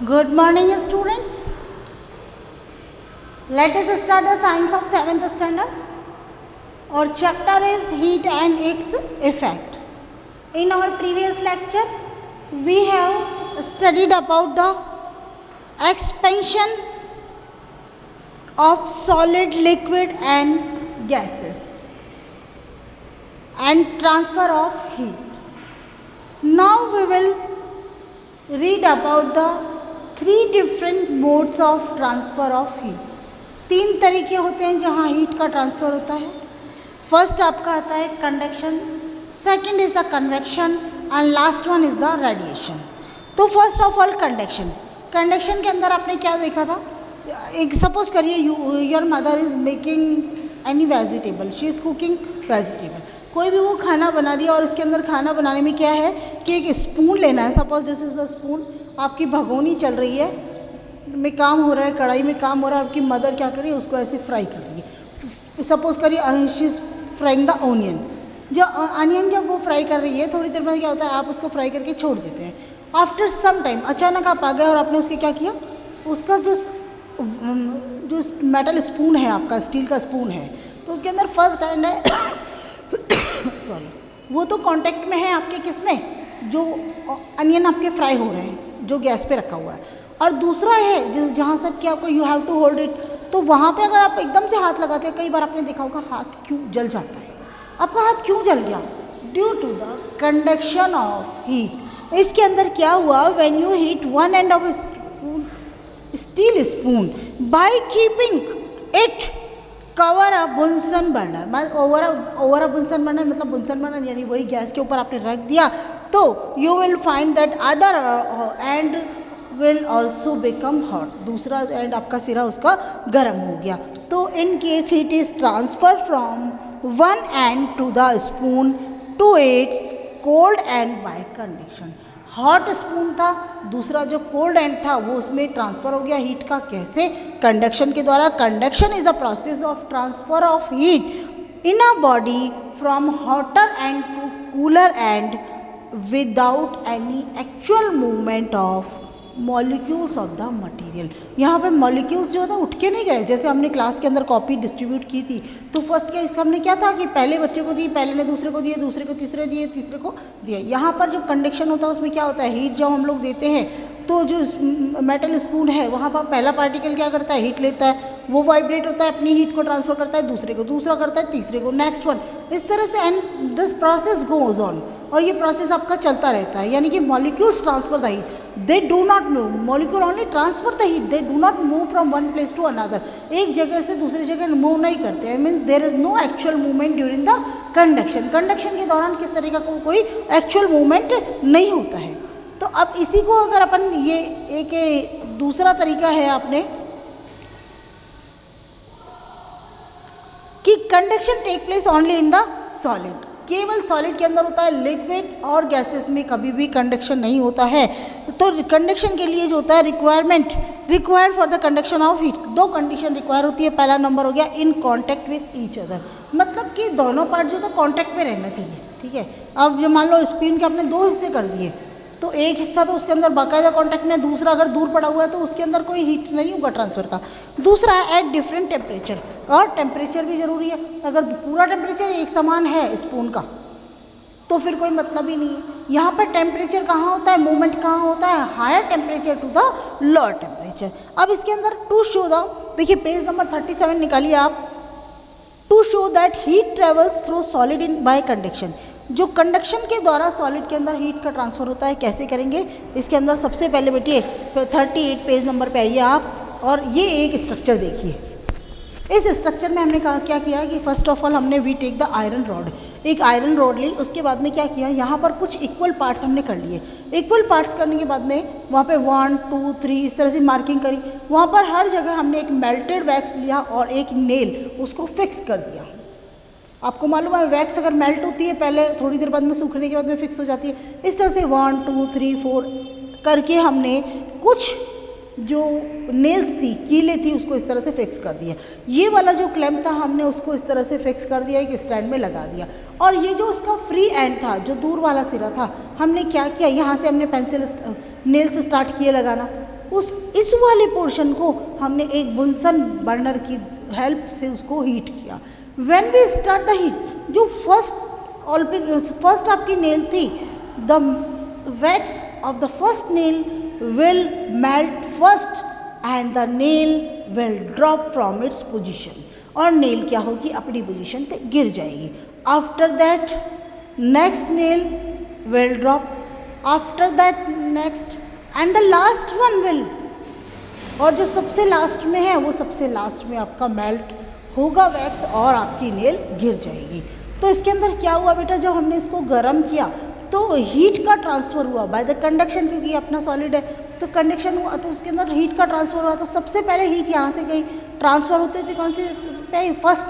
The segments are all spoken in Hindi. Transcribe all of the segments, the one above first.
Good morning, students. Let us start the science of 7th standard. Our chapter is heat and its effect. In our previous lecture, we have studied about the expansion of solid, liquid and gases and transfer of heat. Now we will read about the 3 different modes of transfer of heat. 3 तरीके होते हैं जहाँ हीट का ट्रांसफ़र होता है. फर्स्ट आपका आता है conduction, second is the convection and last one is the radiation. तो first of all conduction. Conduction के अंदर आपने क्या देखा था? एक सपोज करिए your mother is making any vegetable, she is cooking vegetable. कोई भी वो खाना बना रही है और इसके अंदर खाना बनाने में क्या है कि एक स्पून लेना है. Suppose this is the spoon. आपकी भगोनी चल रही है, में काम हो रहा है, कढ़ाई में काम हो रहा है. आपकी मदर क्या कर रही है? उसको ऐसे फ्राई कर रही है. सपोज करिए she is frying the onion. जो अनियन जब वो फ्राई कर रही है, थोड़ी देर में क्या होता है, आप उसको फ्राई करके छोड़ देते हैं. आफ्टर सम टाइम अचानक आप आ गए और आपने उसके क्या किया, उसका जो मेटल स्पून है, आपका स्टील का स्पून है, तो उसके अंदर फर्स्ट हैंड है सॉरी, वो तो कांटेक्ट में है आपके किसमें, जो अनियन आपके फ्राई हो रहे हैं, जो गैस पे रखा हुआ है. और दूसरा है जहाँ से कि आपको you have to hold it. तो वहाँ पे अगर आप एकदम से हाथ लगाते हैं, कई बार आपने देखा होगा हाथ क्यों जल जाता है. आपका हाथ क्यों जल गया? Due to the conduction of heat. इसके अंदर क्या हुआ, when you heat one end of steel spoon by keeping it cover a Bunsen burner. Over a Bunsen burner मतलब बुंसन बर्नर यानी वही गैस के ऊपर आपने रख दिया, तो you will find that other end will also become hot. दूसरा एंड आपका सिरा उसका गर्म हो गया. तो in case heat is transfer from one end to the spoon to its cold end by conduction. Hot spoon था, दूसरा जो कोल्ड एंड था वो उसमें ट्रांसफ़र हो गया हीट का. कैसे? कंडक्शन के द्वारा. Conduction is the process of transfer of heat in a body from hotter end to cooler end without any actual movement of molecules of the material. यहाँ पे मॉलिक्यूल्स जो था उठ के नहीं गए. जैसे हमने क्लास के अंदर कॉपी डिस्ट्रीब्यूट की थी, तो फर्स्ट केस हमने क्या था कि पहले बच्चे को दी, पहले ने दूसरे को दिए, दूसरे को तीसरे दिए, तीसरे को दिए. यहाँ पर जो कंडक्शन होता है उसमें क्या होता है, हीट जब हम लोग देते हैं तो जो मेटल स्पून है वहाँ पर पहला पार्टिकल क्या करता है, हीट लेता है, वो वाइब्रेट होता है, अपनी हीट को ट्रांसफ़र करता है दूसरे को, दूसरा करता है तीसरे को, नेक्स्ट वन, इस तरह से. And this process goes on. और ये प्रोसेस आपका चलता रहता है. यानी कि molecules transfer the heat, they do not move. Molecule only transfer the heat, they do not move from one place to another. एक जगह से दूसरी जगह मूव नहीं करते हैं. Means there is no actual movement during the conduction. Conduction के दौरान किस तरीके का कोई एक्चुअल मूवमेंट नहीं होता है. तो अब इसी को अगर अपन ये एक दूसरा तरीका है आपने कि conduction take place only in the solid. केवल सॉलिड के अंदर होता है, लिक्विड और गैसेस में कभी भी कंडक्शन नहीं होता है. तो कंडक्शन के लिए जो होता है required for the conduction of heat, 2 condition require होती है. पहला नंबर हो गया in contact with each other, मतलब कि दोनों पार्ट जो था कांटेक्ट में रहना चाहिए. ठीक है. अब जो मान लो स्पून के आपने 2 हिस्से कर दिए, तो एक हिस्सा तो उसके अंदर बाकायदा कांटेक्ट में, दूसरा अगर दूर पड़ा हुआ है तो उसके अंदर कोई हीट नहीं होगा ट्रांसफ़र का. दूसरा है एट डिफरेंट टेम्परेचर, और टेम्परेचर भी ज़रूरी है. अगर पूरा टेम्परेचर एक समान है स्पून का तो फिर कोई मतलब ही नहीं है. यहाँ पर टेम्परेचर कहाँ होता है, मूवमेंट कहाँ होता है, higher temperature to the lower temperature. अब इसके अंदर टू शो द, देखिए पेज नंबर 37 निकालिए आप. To show that heat travels through solid in by conduction. जो कंडक्शन के द्वारा सॉलिड के अंदर हीट का ट्रांसफ़र होता है, कैसे करेंगे. इसके अंदर सबसे पहले बेटिए 38 पेज नंबर पे आइए आप, और ये एक स्ट्रक्चर देखिए. इस स्ट्रक्चर में हमने कहा क्या किया कि फर्स्ट ऑफ ऑल हमने we take the iron rod. एक आयरन रॉड ली, उसके बाद में क्या किया, यहाँ पर कुछ इक्वल पार्ट्स हमने कर लिए. इक्वल पार्ट्स करने के बाद में वहाँ पे 1 2 3 इस तरह से मार्किंग करी. वहाँ पर हर जगह हमने एक मेल्टेड वैक्स लिया और एक नेल उसको फिक्स कर दिया. आपको मालूम है वैक्स अगर मेल्ट होती है पहले, थोड़ी देर बाद में सूखने के बाद में फिक्स हो जाती है. इस तरह से 1 2 3 4 करके हमने कुछ जो नेल्स थी, कीले थी, उसको इस तरह से फिक्स कर दिया. ये वाला जो क्लैंप था हमने उसको इस तरह से फिक्स कर दिया, एक स्टैंड में लगा दिया. और ये जो उसका फ्री एंड था, जो दूर वाला सिरा था, हमने क्या किया, यहाँ से हमने पेंसिल नेल्स स्टार्ट किए लगाना. उस इस वाले पोर्शन को हमने एक बुनसन बर्नर की हेल्प से उसको हीट किया। When we start the heat, जो फर्स्ट आपकी नेल थी, the wax of the first nail will melt first and the nail will drop from its position, और नेल क्या होगी, अपनी पोजिशन पे गिर जाएगी। After that next nail will drop, after that next and the last one will, और जो सबसे लास्ट में है वो सबसे लास्ट में आपका मेल्ट होगा वैक्स और आपकी नेल गिर जाएगी। तो इसके अंदर क्या हुआ बेटा, जब हमने इसको गर्म किया तो हीट का ट्रांसफ़र हुआ बाय द कंडक्शन, क्योंकि ये अपना सॉलिड है तो कंडक्शन हुआ, तो उसके अंदर हीट का ट्रांसफ़र हुआ। तो सबसे पहले हीट यहाँ से गई, ट्रांसफ़र होते थे कौन सी पे, फर्स्ट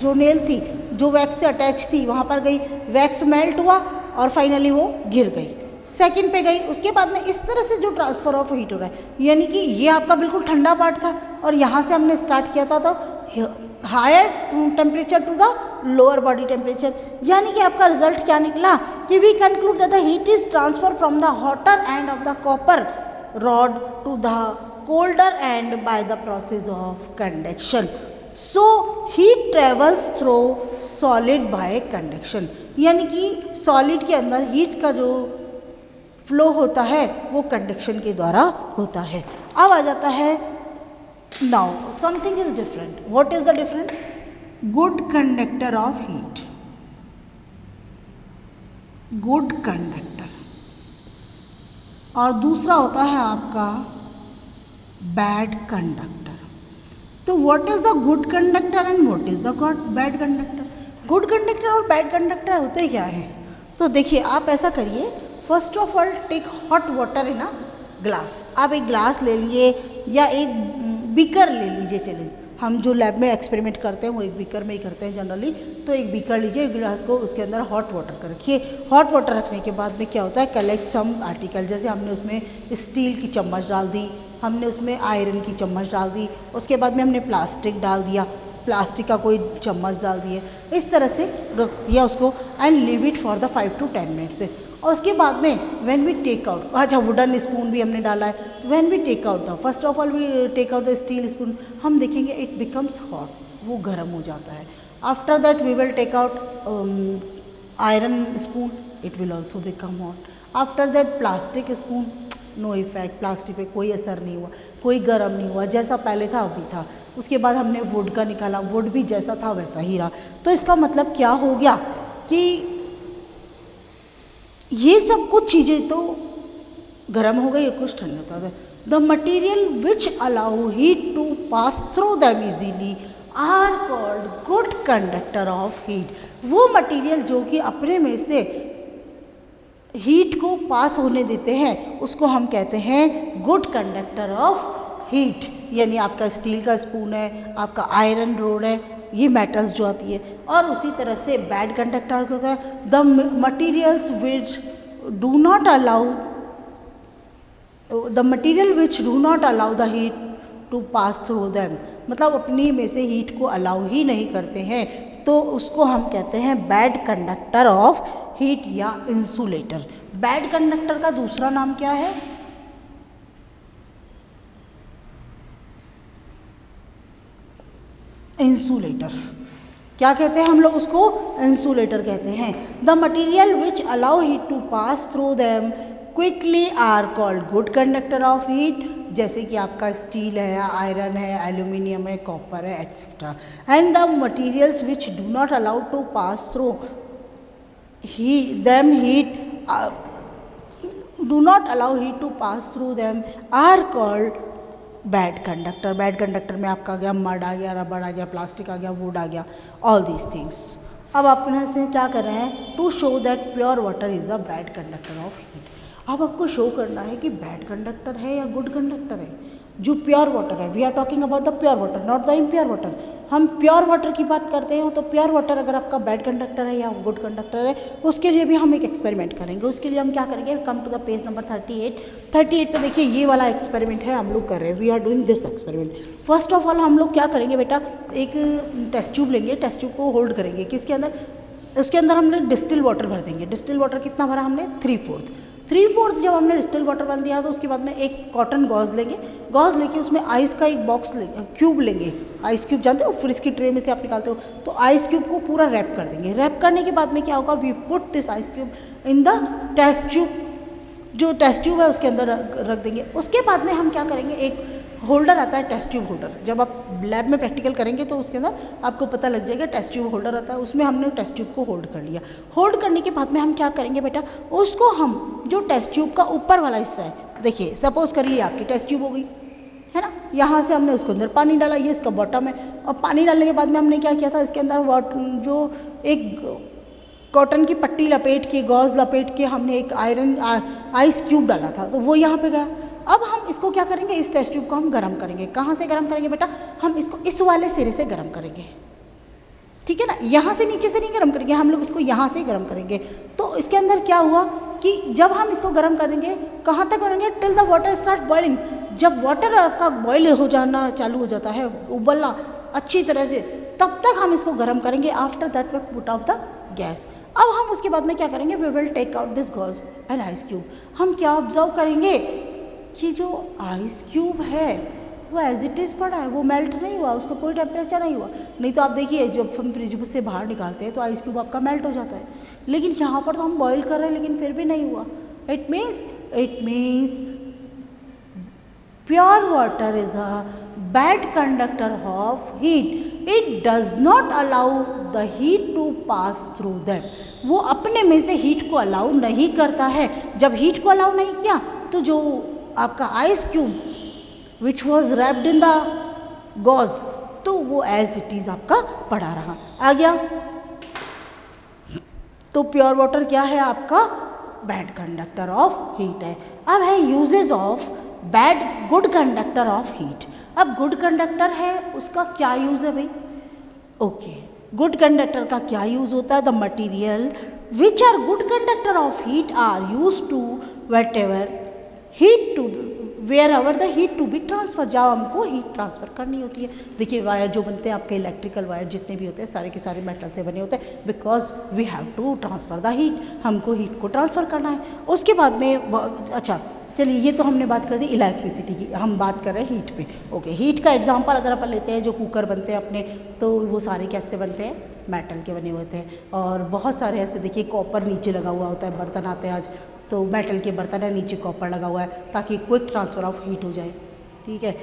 जो नेल थी जो वैक्स से अटैच थी वहाँ पर गई, वैक्स मेल्ट हुआ और फाइनली वो गिर गई, सेकंड पे गई। उसके बाद में इस तरह से जो ट्रांसफ़र ऑफ हीट हो रहा है, यानी कि ये आपका बिल्कुल ठंडा पार्ट था और यहाँ से हमने स्टार्ट किया था तो higher temperature to the lower body temperature, यानी कि आपका रिजल्ट क्या निकला कि we conclude that the heat is transfer from the hotter end of the copper rod to the colder end by the process of conduction. So heat travels through solid by conduction, यानी कि सॉलिड के अंदर हीट का जो फ्लो होता है वो कंडक्शन के द्वारा होता है। अब आ जाता है now something is different. What is the different? Good conductor of heat, good conductor, और दूसरा होता है आपका बैड कंडक्टर। तो what is the good conductor and what is the bad conductor? Good conductor और बैड कंडक्टर होते क्या है? तो देखिए, आप ऐसा करिए, first of all take hot water in a glass. आप एक ग्लास ले लीजिए या एक बीकर ले लीजिए। चलिए, हम जो लैब में एक्सपेरिमेंट करते हैं वो एक बीकर में ही करते हैं जनरली। तो एक बीकर लीजिए, ग्लास को उसके अंदर हॉट वाटर कर रखिए। हॉट वाटर रखने के बाद में क्या होता है, कलेक्ट सम आर्टिकल, जैसे हमने उसमें स्टील की चम्मच डाल दी, हमने उसमें आयरन की चम्मच डाल दी, उसके बाद में हमने प्लास्टिक डाल दिया, प्लास्टिक का कोई चम्मच डाल दिए, इस तरह से रख दिया उसको and leave it for the 5 to 10 minutes. और उसके बाद में व्हेन वी टेक आउट, अच्छा वुडन स्पून भी हमने डाला है, तो when we take out the first of all we take out the steel spoon, हम देखेंगे इट बिकम्स हॉट, वो गर्म हो जाता है। After that we will take out iron spoon, it will also become hot. After that plastic spoon, no effect, plastic पे कोई असर नहीं हुआ, कोई गर्म नहीं हुआ, जैसा पहले था अभी था। उसके बाद हमने वुड का निकाला, वुड भी जैसा था वैसा ही रहा। तो इसका मतलब क्या हो गया कि ये सब कुछ चीज़ें तो गर्म हो गई और कुछ ठंडा होता था। The material which allow heat to pass through them easily are called good conductor of heat. वो मटीरियल जो कि अपने में से हीट को पास होने देते हैं उसको हम कहते हैं गुड कंडक्टर ऑफ हीट। यानी आपका स्टील का स्पून है, आपका आयरन रोड है, ये मेटल्स जो आती है। और उसी तरह से बैड कंडक्टर होता है the materials which do not allow the heat to pass through them, मतलब अपनी में से हीट को अलाउ ही नहीं करते हैं, तो उसको हम कहते हैं बैड कंडक्टर ऑफ हीट या इंसुलेटर। बैड कंडक्टर का दूसरा नाम क्या है? इंसुलेटर। क्या कहते हैं हम लोग उसको? इंसुलेटर कहते हैं। The material which allow heat to pass through them quickly are called good conductor of heat, जैसे कि आपका स्टील है, आयरन है, एल्यूमिनियम है, कॉपर है, et cetera. And the materials which do not allow to pass through do not allow heat to pass through them are called bad conductor. Bad conductor में आपका आ गया मड आ गया, रबड़ आ गया, प्लास्टिक आ गया, वुड आ गया, ऑल दीज थिंग्स। अब अपने से क्या कर रहे हैं? To show that pure water is a bad conductor of heat. अब आपको शो करना है कि बैड कंडक्टर है या गुड कंडक्टर है। जो प्योर वाटर है, we are talking about the pure water, not the impure water. हम प्योर वाटर की बात करते हैं, तो प्योर वाटर अगर आपका बैड कंडक्टर है या गुड कंडक्टर है, उसके लिए भी हम एक एक्सपेरिमेंट करेंगे। उसके लिए हम क्या करेंगे? Come to the page number 38 पे देखिए, ये वाला एक्सपेरिमेंट है हम लोग कर रहे हैं। We are doing this experiment. First of all हम लोग क्या करेंगे बेटा, एक टेस्ट ट्यूब लेंगे, टेस्ट ट्यूब को होल्ड करेंगे किसके अंदर? उसके अंदर हमने डिस्टिल वाटर भर देंगे। डिस्टिल वाटर कितना भरा हमने? 3/4। 3/4 जब हमने डिस्टिल वाटर डाल दिया तो उसके बाद में एक कॉटन गॉज लेंगे, गॉज लेके उसमें आइस का एक बॉक्स क्यूब लेंगे, आइस क्यूब जानते हो, फिर इसकी ट्रे में से आप निकालते हो, तो आइस क्यूब को पूरा रैप कर देंगे। रैप करने के बाद में क्या होगा, we put this ice cube in the test tube, जो टेस्ट ट्यूब है उसके अंदर रख देंगे। उसके बाद में हम क्या करेंगे, एक होल्डर आता है टेस्ट ट्यूब होल्डर, जब आप लैब में प्रैक्टिकल करेंगे तो उसके अंदर आपको पता लग जाएगा, टेस्ट ट्यूब होल्डर आता है, उसमें हमने टेस्ट ट्यूब को होल्ड कर लिया। होल्ड करने के बाद में हम क्या करेंगे बेटा, उसको हम जो टेस्ट ट्यूब का ऊपर वाला हिस्सा है, देखिए सपोज करिए आपकी टेस्ट ट्यूब हो गई है ना, यहाँ से हमने उसके अंदर पानी डाला, ये इसका बॉटम है, और पानी डालने के बाद में हमने क्या किया था, इसके अंदर जो एक कॉटन की पट्टी लपेट के, गॉज लपेट के हमने एक आइस क्यूब डाला था, तो वो यहाँ पे गया। अब हम इसको क्या करेंगे, इस टेस्ट ट्यूब को हम गर्म करेंगे। कहाँ से गर्म करेंगे बेटा, हम इसको इस वाले सिरे से गर्म करेंगे, ठीक है ना, यहाँ से नीचे से नहीं गर्म करेंगे, हम लोग इसको यहाँ से गर्म करेंगे। तो इसके अंदर क्या हुआ कि जब हम इसको गर्म कर देंगे, कहाँ तक करेंगे, till the water start boiling, जब वाटर आपका बॉयल हो जाना चालू हो जाता है, उबलना अच्छी तरह से, तब तक हम इसको गर्म करेंगे। After that we put off the gas. अब हम उसके बाद में क्या करेंगे, we will take out this gauze and ice cube. हम क्या ऑब्जर्व करेंगे कि जो आइस क्यूब है वो एज इट इज़ पड़ा है, वो मेल्ट नहीं हुआ, उसका कोई टेम्परेचर नहीं हुआ। नहीं तो आप देखिए जब हम फ्रिज से बाहर निकालते हैं तो आइस क्यूब आपका मेल्ट हो जाता है, लेकिन यहाँ पर तो हम बॉईल कर रहे हैं लेकिन फिर भी नहीं हुआ। It means pure water is a bad conductor of heat, it does not allow the heat to pass through that. वो अपने में से हीट को अलाउ नहीं करता है। जब हीट को अलाउ नहीं किया तो जो आपका ice cube which was wrapped in the gauze, तो वो एज इट इज आपका पड़ा रहा। आ गया, तो प्योर वाटर क्या है आपका, बैड कंडक्टर ऑफ हीट है। अब है uses of good conductor of heat. अब गुड कंडक्टर है, उसका क्या यूज है भाई, ओके गुड कंडक्टर का क्या यूज होता है, the material which are good conductor of heat are use to wherever the heat to be transfer, जहाँ हमको हीट ट्रांसफर करनी होती है। देखिए वायर जो बनते हैं आपके, इलेक्ट्रिकल वायर जितने भी होते हैं सारे के सारे मेटल से बने होते हैं, because we have to transfer the heat, हमको हीट को ट्रांसफर करना है। उसके बाद में अच्छा चलिए, ये तो हमने बात कर दी इलेक्ट्रिसिटी की, हम बात कर रहे हैं हीट पे। ओके, हीट का एग्जांपल अगर अपन लेते हैं, जो कुकर बनते हैं अपने, तो वो सारे कैसे बनते हैं, मेटल के बने होते हैं। और बहुत सारे ऐसे देखिए, कॉपर नीचे लगा हुआ होता है, बर्तन आते हैं आज तो मेटल के बर्तन है, नीचे कॉपर लगा हुआ है ताकि क्विक ट्रांसफ़र ऑफ हीट हो जाए, ठीक है।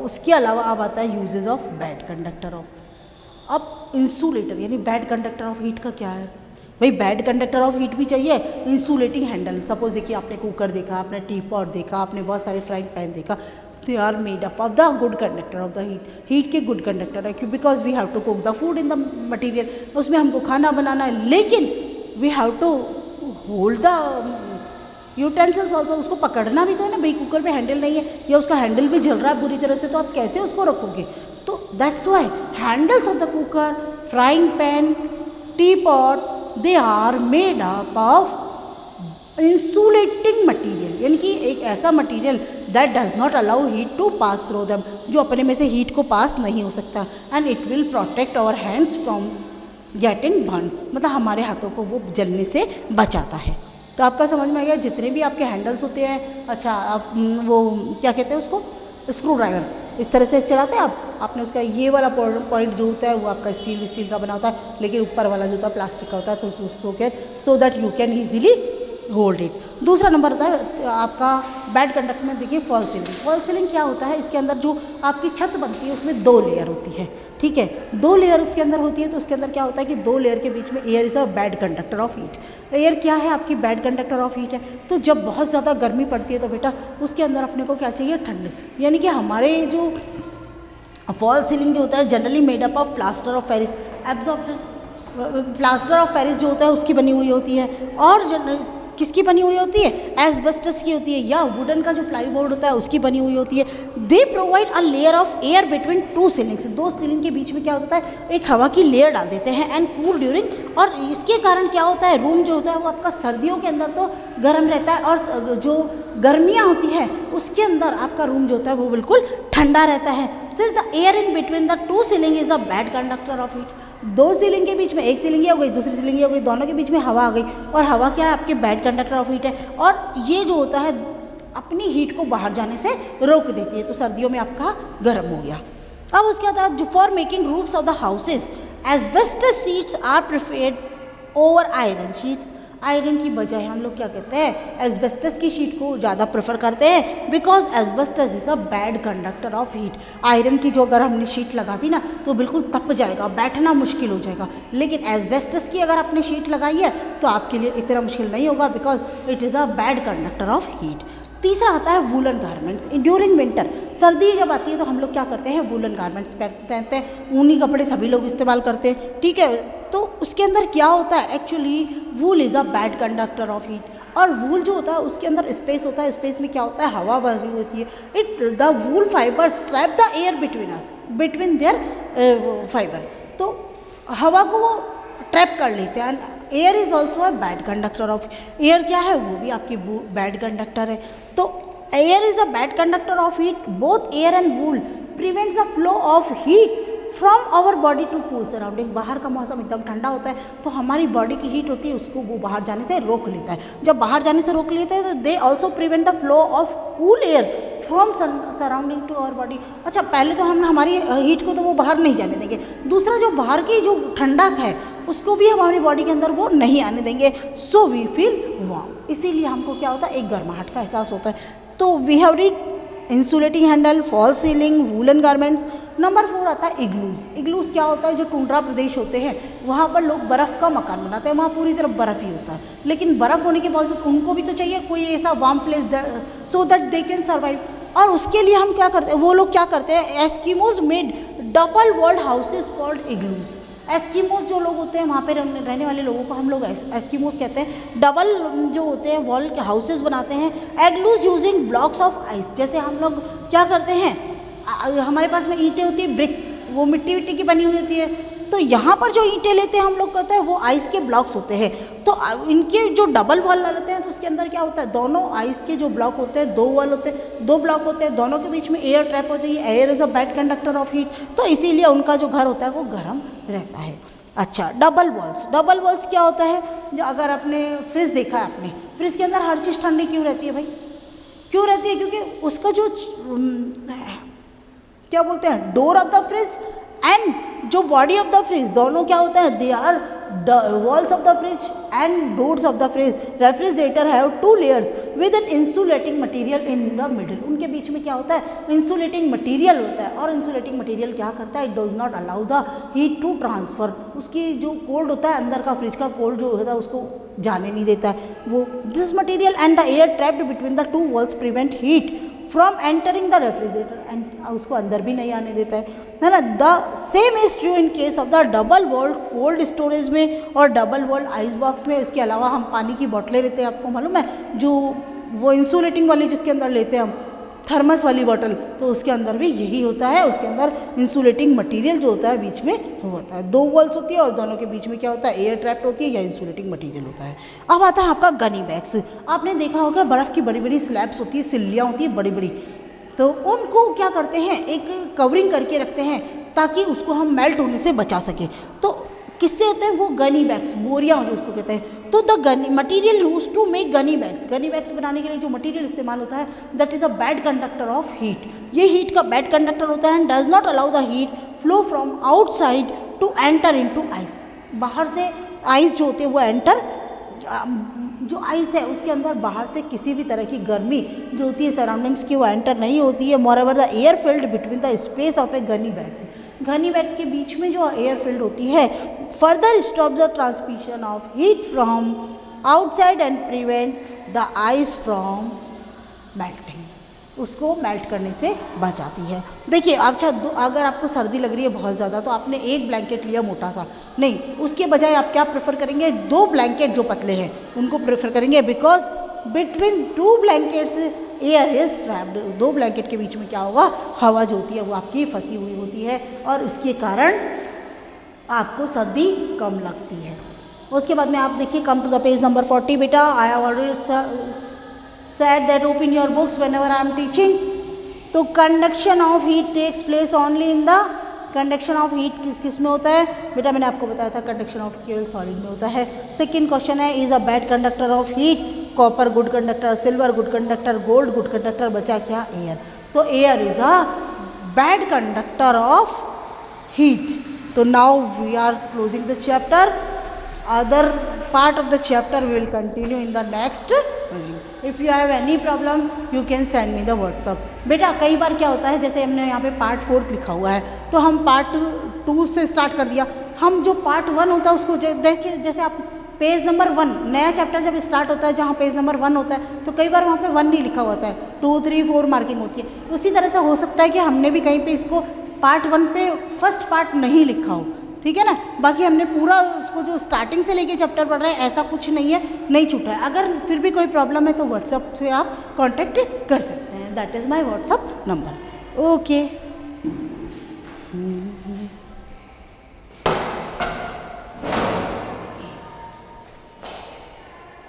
उसके अलावा अब आता है uses of bad conductor of. अब इंसुलेटर यानी बैड कंडक्टर ऑफ हीट का क्या है भाई, बैड कंडक्टर ऑफ हीट भी चाहिए, इंसुलेटिंग हैंडल। सपोज देखिए आपने कुकर देखा, आपने टी पॉट देखा, आपने बहुत सारे फ्राइंग पैन देखा, they are made up of the good conductor of the heat. Heat के गुड कंडक्टर है क्यों, because we have to cook the food in the material, उसमें हमको खाना बनाना है, लेकिन we have to hold the utensils also, उसको पकड़ना भी तो है ना भाई, कुकर में हैंडल नहीं है या उसका हैंडल भी जल रहा है बुरी तरह से, तो आप कैसे उसको रखोगे। तो that's why handles of the cooker, frying pan, tea pot, they are made up of insulating material, यानी कि एक ऐसा material that does not allow heat to pass through them, जो अपने में से हीट को पास नहीं हो सकता, and it will protect our hands from getting burn, मतलब हमारे हाथों को वो जलने से बचाता है। तो आपका समझ में आ गया, जितने भी आपके हैंडल्स होते हैं, अच्छा आप वो क्या कहते हैं उसको, स्क्रू ड्राइवर, इस तरह से चलाते हैं आपने उसका ये वाला पॉइंट जो होता है वो आपका स्टील का बना होता है, लेकिन ऊपर वाला जो होता है प्लास्टिक का होता है, तो so that you can easily hold it. दूसरा नंबर होता है आपका बैड कंडक्टर में, देखिए फॉल सीलिंग। फॉल सीलिंग क्या होता है, इसके अंदर जो आपकी छत बनती है उसमें 2 लेयर होती है, ठीक है, 2 लेयर उसके अंदर होती है। तो उसके अंदर क्या होता है कि 2 लेयर के बीच में air is a bad conductor of heat. Air क्या है, आपकी बैड कंडक्टर ऑफ हीट है। तो जब बहुत ज़्यादा गर्मी पड़ती है तो बेटा उसके अंदर अपने को क्या चाहिए, ठंड, यानी कि हमारे जो फॉल सीलिंग जो होता है generally made up of plaster of Paris, absorption plaster of Paris जो होता है उसकी बनी हुई होती है, और किसकी बनी हुई होती है, एस्बेस्टस की होती है, या वुडन का जो प्लाईबोर्ड होता है उसकी बनी हुई होती है। They provide a layer of air between 2 ceilings, 2 ceiling के बीच में क्या होता है, एक हवा की लेयर डाल देते हैं, एंड कूल ड्यूरिंग, और इसके कारण क्या होता है, रूम जो होता है वो आपका सर्दियों के अंदर तो गर्म रहता है, और जो गर्मियाँ होती है उसके अंदर आपका रूम जो होता है वो बिल्कुल ठंडा रहता है। Since the air in between the 2 ceiling is a bad conductor of heat, दो सीलिंग के बीच में एक सीलिंग हो गई, दूसरी सीलिंग हो गई, दोनों के बीच में हवा आ गई, और हवा क्या है आपके बैड कंडक्टर ऑफ हीट है, और ये जो होता है अपनी हीट को बाहर जाने से रोक देती है, तो सर्दियों में आपका गर्म हो गया। अब उसके बाद for making roofs of the houses asbestos sheets are preferred over iron sheets. Iron की बजाय हम लोग क्या कहते हैं, एस्बेस्टस की शीट को ज़्यादा प्रेफर करते हैं, because asbestos is a bad conductor of heat. Iron की जो अगर हमने शीट लगा दी ना तो बिल्कुल तप जाएगा, बैठना मुश्किल हो जाएगा, लेकिन एस्बेस्टस की अगर आपने शीट लगाई है तो आपके लिए इतना मुश्किल नहीं होगा, because it is a bad conductor of heat. तीसरा आता है वूलन गारमेंट्स ड्यूरिंग विंटर। सर्दी जब आती है तो हम लोग क्या करते हैं, वूलन गारमेंट्स पहनते हैं, ऊनी कपड़े सभी लोग इस्तेमाल करते हैं, ठीक है। तो उसके अंदर क्या होता है, actually wool is a bad conductor of heat, और वूल जो होता है उसके अंदर स्पेस होता है, स्पेस में क्या होता है, हवा भरी होती है। It the wool fibres trap the air between their fibre, तो हवा को वो ट्रैप कर लेते हैं। Air is also a bad conductor of, air क्या है, वो भी आपकी बैड कंडक्टर है। तो air is a bad conductor of heat, both air and wool prevents the flow of heat from our body to cool surrounding. बाहर का मौसम एकदम ठंडा होता है तो हमारी बॉडी की हीट होती है उसको वो बाहर जाने से रोक लेता है। जब बाहर जाने से रोक लेता है तो they also prevent the flow of cool air from surrounding to our body. अच्छा, पहले तो हम हमारी हीट को तो वो बाहर नहीं जाने देंगे, दूसरा जो बाहर की जो ठंडक है उसको भी हमारी बॉडी के अंदर वो नहीं आने देंगे, सो वी फील वार्म। इसीलिए हमको क्या होता है, एक गर्माहट का एहसास होता है। तो we have read insulating handle, fall ceiling, woollen garments. Number 4 आता है इग्लूज। इग्लूज क्या होता है, जो टुंड्रा प्रदेश होते हैं वहाँ पर लोग बर्फ़ का मकान बनाते हैं, वहाँ पूरी तरफ बर्फ़ ही होता है, लेकिन बर्फ़ होने के बावजूद उनको भी तो चाहिए कोई ऐसा warm place so that they can survive. और उसके लिए हम क्या करते हैं, वो लोग क्या करते हैं, Eskimos made double walled houses called igloos. Eskimos जो लोग होते हैं वहाँ पे रहने वाले लोगों को हम लोग एस्किमोज कहते हैं। डबल जो होते हैं वॉल के हाउसेज बनाते हैं, एग्लूज यूजिंग ब्लॉक्स ऑफ आइस। जैसे हम लोग क्या करते हैं, हमारे पास में ईंटें होती है, ब्रिक, वो मिट्टी विट्टी की बनी हुई होती है, तो यहाँ पर जो ईंटें लेते हैं हम लोग कहते हैं वो आइस के ब्लॉक्स होते हैं। तो इनके जो डबल वॉल लेते हैं तो उसके अंदर क्या होता है, दोनों आइस के जो ब्लॉक होते हैं, दो वॉल होते हैं, दो ब्लॉक होते हैं, दोनों के बीच में एयर ट्रैप होती है। Air is a bad conductor of heat, तो इसीलिए उनका जो घर होता है वो गर्म रहता है। अच्छा, डबल वॉल्स। डबल वॉल्स क्या होता है, जो अगर आपने फ्रिज देखा है, आपने फ्रिज के अंदर हर चीज़ ठंडी क्यों रहती है भाई, क्यों रहती है, क्योंकि उसका जो क्या बोलते हैं, door of the fridge and जो बॉडी ऑफ द फ्रिज, दोनों क्या होता है, they are walls of the fridge and doors of the fridge refrigerator have 2 layers with an insulating material in the middle। उनके बीच में क्या होता है, insulating material होता है, और insulating material क्या करता है, it does not allow the heat to transfer। उसकी जो कोल्ड होता है, अंदर का फ्रिज का कोल्ड जो होता है उसको जाने नहीं देता है वो। This material and the air trapped between the 2 walls prevent heat from entering the refrigerator, and उसको अंदर भी नहीं आने देता है ना। The same is true in case of the double walled cold storage में और डबल वॉल्ड आइस बॉक्स में। इसके अलावा हम पानी की बोतलें लेते हैं, आपको मालूम है, जो वो इंसुलेटिंग वाली जिसके अंदर लेते हैं हम, थर्मस वाली बॉटल, तो उसके अंदर भी यही होता है, उसके अंदर इंसुलेटिंग मटेरियल जो होता है बीच में होता है। 2 वॉल्स होती है और दोनों के बीच में क्या होता है, एयर ट्रैप होती है या इंसुलेटिंग मटेरियल होता है। अब आता है आपका गनी बैग्स। आपने देखा होगा बर्फ़ की बड़ी बड़ी स्लैब्स होती है, सिल्लियाँ होती है बड़ी बड़ी, तो उनको क्या करते हैं, एक कवरिंग करके रखते हैं ताकि उसको हम मेल्ट होने से बचा सकें। तो किससे होते हैं वो, गनी बैग्स, बोरियाँ जो उसको कहते हैं। तो the gunny material use to make gunny bags बनाने के लिए जो मटीरियल इस्तेमाल होता है, that is a bad conductor of heat. ये हीट का बैड कंडक्टर होता है and does not allow the heat flow from outside to enter into ice. बाहर से आइस जो होते हैं वो एंटर, जो आइस है उसके अंदर बाहर से किसी भी तरह की गर्मी जो होती है सराउंडिंग्स की वो एंटर नहीं होती है। Moreover the air field between the space of a gunny bags, gunny bags के बीच में जो एयर फील्ड होती है further stop the transmission of heat from outside and prevent the ice from melting, उसको मेल्ट करने से बचाती है। देखिए, अच्छा अगर आपको सर्दी लग रही है बहुत ज़्यादा तो आपने एक ब्लैंकेट लिया मोटा सा, नहीं, उसके बजाय आप क्या प्रेफर करेंगे, 2 ब्लैंकेट जो पतले हैं उनको प्रेफर करेंगे, because between 2 blankets air is trapped. 2 blanket के बीच में क्या होगा, हवा जो होती है वो आपकी फंसी हुई होती है और इसके कारण आपको सर्दी कम लगती है। उसके बाद में आप देखिए, come to the page number 40 बेटा। I have already said that open your books whenever I am teaching. तो conduction of heat takes place only in the conduction of heat किस किस में होता है बेटा, मैंने आपको बताया था कंडक्शन ऑफ केवल सॉलिड में होता है। सेकंड क्वेश्चन है is a bad conductor of heat, copper good conductor, silver good conductor, gold good conductor, बचा क्या एयर। तो air is a bad conductor of heat. तो now we are closing the chapter, other part of the chapter we will continue in the next video. If you have any problem you can send me the WhatsApp. बेटा कई बार क्या होता है, जैसे हमने यहाँ पे पार्ट 4 लिखा हुआ है तो हम पार्ट 2 से स्टार्ट कर दिया, हम जो पार्ट 1 होता है उसको देखिए, जैसे आप पेज नंबर 1 नया चैप्टर जब स्टार्ट होता है जहाँ पेज नंबर 1 होता है तो कई बार वहाँ पे 1 नहीं लिखा होता है, 2, 3, 4 मार्किंग होती है। उसी तरह से हो सकता है कि हमने भी कहीं पे इसको पार्ट 1 पे फर्स्ट पार्ट नहीं लिखा हो, ठीक है ना। बाकी हमने पूरा उसको जो स्टार्टिंग से लेके चैप्टर पढ़ रहे हैं ऐसा कुछ नहीं है, नहीं छूटा है। अगर फिर भी कोई प्रॉब्लम है तो व्हाट्सएप से आप कांटेक्ट कर सकते हैं, that is my WhatsApp number. Okay.